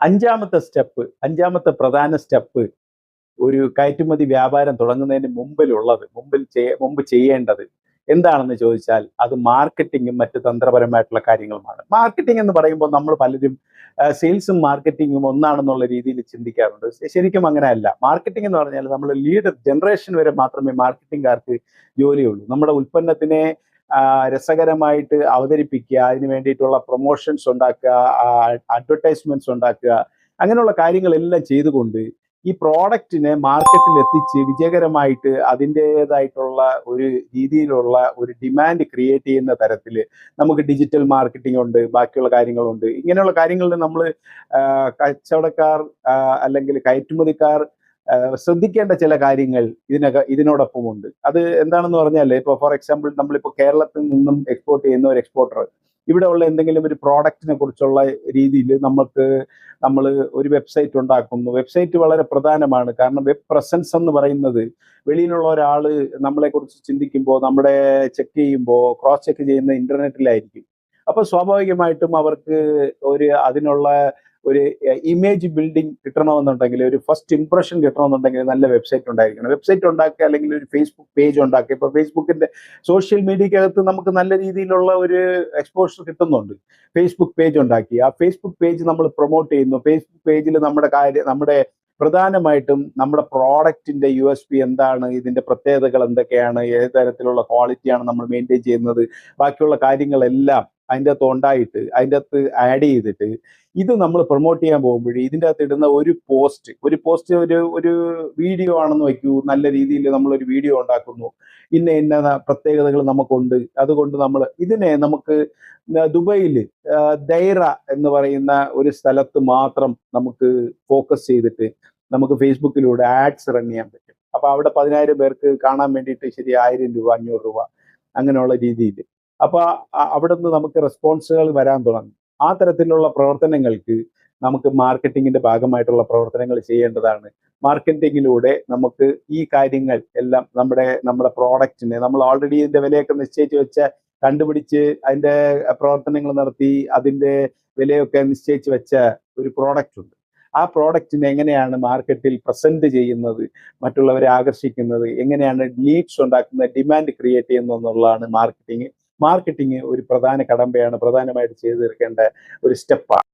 അഞ്ചാമത്തെ പ്രധാന സ്റ്റെപ്പ് ഒരു കയറ്റുമതി വ്യാപാരം തുടങ്ങുന്നതിന് മുമ്പ് ചെയ്യേണ്ടത് എന്താണെന്ന് ചോദിച്ചാൽ അത് മാർക്കറ്റിങ്ങും മറ്റ് തന്ത്രപരമായിട്ടുള്ള കാര്യങ്ങളുമാണ്. മാർക്കറ്റിംഗ് എന്ന് പറയുമ്പോൾ നമ്മൾ പലരും സെയിൽസും മാർക്കറ്റിങ്ങും ഒന്നാണെന്നുള്ള രീതിയിൽ ചിന്തിക്കാറുണ്ട്. ശരിക്കും അങ്ങനെയല്ല. മാർക്കറ്റിംഗ് എന്ന് പറഞ്ഞാൽ നമ്മൾ ലീഡ് ജനറേഷൻ വരെ മാത്രമേ മാർക്കറ്റിംഗുകാർക്ക് ജോലിയുള്ളൂ. നമ്മുടെ ഉൽപ്പന്നത്തിനെ രസകരമായിട്ട് അവതരിപ്പിക്കുക, അതിന് വേണ്ടിയിട്ടുള്ള പ്രൊമോഷൻസ് ഉണ്ടാക്കുക, അഡ്വർടൈസ്മെന്റ്സ് ഉണ്ടാക്കുക, അങ്ങനെയുള്ള കാര്യങ്ങളെല്ലാം ചെയ്തുകൊണ്ട് ഈ പ്രോഡക്റ്റിനെ മാർക്കറ്റിൽ എത്തിച്ച് വിജയകരമായിട്ട് അതിൻ്റെതായിട്ടുള്ള ഒരു രീതിയിലുള്ള ഒരു ഡിമാൻഡ് ക്രിയേറ്റ് ചെയ്യുന്ന തരത്തിൽ നമുക്ക് ഡിജിറ്റൽ മാർക്കറ്റിംഗ് ഉണ്ട്, ബാക്കിയുള്ള കാര്യങ്ങളുണ്ട്. ഇങ്ങനെയുള്ള കാര്യങ്ങളിൽ നമ്മൾ കച്ചവടക്കാർ അല്ലെങ്കിൽ കയറ്റുമതിക്കാർ ശ്രദ്ധിക്കേണ്ട ചില കാര്യങ്ങൾ ഇതിനോടൊപ്പമുണ്ട്. അത് എന്താണെന്ന് പറഞ്ഞാൽ, ഇപ്പോൾ ഫോർ എക്സാമ്പിൾ നമ്മളിപ്പോൾ കേരളത്തിൽ നിന്നും എക്സ്പോർട്ട് ചെയ്യുന്ന ഒരു എക്സ്പോർട്ടർ ഇവിടെ ഉള്ള എന്തെങ്കിലും ഒരു പ്രോഡക്റ്റിനെ കുറിച്ചുള്ള രീതിയിൽ നമ്മൾ ഒരു വെബ്സൈറ്റ് ഉണ്ടാക്കുന്നു. വെബ്സൈറ്റ് വളരെ പ്രധാനമാണ്. കാരണം വെബ് പ്രസൻസ് എന്ന് പറയുന്നത് വെളിയിലുള്ള ഒരാൾ നമ്മളെക്കുറിച്ച് ചിന്തിക്കുമ്പോൾ, നമ്മുടെ ചെക്ക് ചെയ്യുമ്പോൾ, ക്രോസ് ചെക്ക് ചെയ്യുന്ന ഇന്റർനെറ്റിലായിരിക്കും. അപ്പോൾ സ്വാഭാവികമായിട്ടും അവർക്ക് അതിനുള്ള ഒരു ഇമേജ് ബിൽഡിംഗ് കിട്ടണമെന്നുണ്ടെങ്കിൽ, ഒരു ഫസ്റ്റ് ഇംപ്രഷൻ കിട്ടണമെന്നുണ്ടെങ്കിൽ നല്ല വെബ്സൈറ്റ് ഉണ്ടായിരിക്കണം. വെബ്സൈറ്റ് ഉണ്ടാക്കുക, അല്ലെങ്കിൽ ഒരു ഫേസ്ബുക്ക് പേജ് ഉണ്ടാക്കുക. ഇപ്പോൾ ഫേസ്ബുക്കിന്റെ സോഷ്യൽ മീഡിയക്കകത്ത് നമുക്ക് നല്ല രീതിയിലുള്ള ഒരു എക്സ്പോഷർ കിട്ടുന്നുണ്ട്. ഫേസ്ബുക്ക് പേജ് ഉണ്ടാക്കി ആ ഫേസ്ബുക്ക് പേജ് നമ്മൾ പ്രൊമോട്ട് ചെയ്യുന്നു. ഫേസ്ബുക്ക് പേജിൽ നമ്മുടെ പ്രധാനമായിട്ടും നമ്മുടെ പ്രോഡക്റ്റിന്റെ USP എന്താണ്, ഇതിന്റെ പ്രത്യേകതകൾ എന്തൊക്കെയാണ്, ഏത് തരത്തിലുള്ള ക്വാളിറ്റിയാണ് നമ്മൾ മെയിൻറ്റെയിൻ ചെയ്യുന്നത്, ബാക്കിയുള്ള കാര്യങ്ങളെല്ലാം അതിൻ്റെ അകത്ത് ഉണ്ടായിട്ട് അതിൻ്റെ അകത്ത് ആഡ് ചെയ്തിട്ട് ഇത് നമ്മൾ പ്രൊമോട്ട് ചെയ്യാൻ പോകുമ്പോഴേ ഇതിൻ്റെ അകത്ത് ഇടുന്ന ഒരു പോസ്റ്റ് ഒരു വീഡിയോ ആണെന്ന് വയ്ക്കൂ. നല്ല രീതിയിൽ നമ്മളൊരു വീഡിയോ ഉണ്ടാക്കുന്നു, ഇന്ന പ്രത്യേകതകൾ നമുക്കുണ്ട്, അതുകൊണ്ട് നമുക്ക് ദുബൈയിൽ ദൈറ എന്ന് പറയുന്ന ഒരു സ്ഥലത്ത് മാത്രം നമുക്ക് ഫോക്കസ് ചെയ്തിട്ട് നമുക്ക് ഫേസ്ബുക്കിലൂടെ ആഡ്സ് റൺ ചെയ്യാൻ പറ്റും. അപ്പൊ അവിടെ 10,000 പേർക്ക് കാണാൻ വേണ്ടിയിട്ട് ശരി 1000 രൂപ 500 രൂപ അങ്ങനെയുള്ള രീതിയിൽ അപ്പൊ അവിടെ നിന്ന് നമുക്ക് റെസ്പോൺസുകൾ വരാൻ തുടങ്ങും. ആ തരത്തിലുള്ള പ്രവർത്തനങ്ങൾക്ക് നമുക്ക് മാർക്കറ്റിങ്ങിന്റെ ഭാഗമായിട്ടുള്ള പ്രവർത്തനങ്ങൾ ചെയ്യേണ്ടതാണ്. മാർക്കറ്റിങ്ങിലൂടെ നമുക്ക് ഈ കാര്യങ്ങൾ എല്ലാം നമ്മുടെ പ്രോഡക്റ്റിനെ നമ്മൾ ഓൾറെഡി ഇതിന്റെ വിലയൊക്കെ നിശ്ചയിച്ച് വെച്ച കണ്ടുപിടിച്ച് അതിന്റെ പ്രവർത്തനങ്ങൾ നടത്തി അതിന്റെ വിലയൊക്കെ നിശ്ചയിച്ച് വെച്ച ഒരു പ്രോഡക്റ്റ് ഉണ്ട്. ആ പ്രോഡക്റ്റിനെ എങ്ങനെയാണ് മാർക്കറ്റിൽ പ്രസന്റ് ചെയ്യുന്നത്, മറ്റുള്ളവരെ ആകർഷിക്കുന്നത്, എങ്ങനെയാണ് ലീഡ്സ് ഉണ്ടാക്കുന്നത്, ഡിമാൻഡ് ക്രിയേറ്റ് ചെയ്യുന്നത് എന്നുള്ളതാണ് മാർക്കറ്റിംഗ് ഒരു പ്രധാന കടമ്പയാണ്, പ്രധാനമായിട്ട് ചെയ്തു തീർക്കേണ്ട ഒരു സ്റ്റെപ്പാണ്.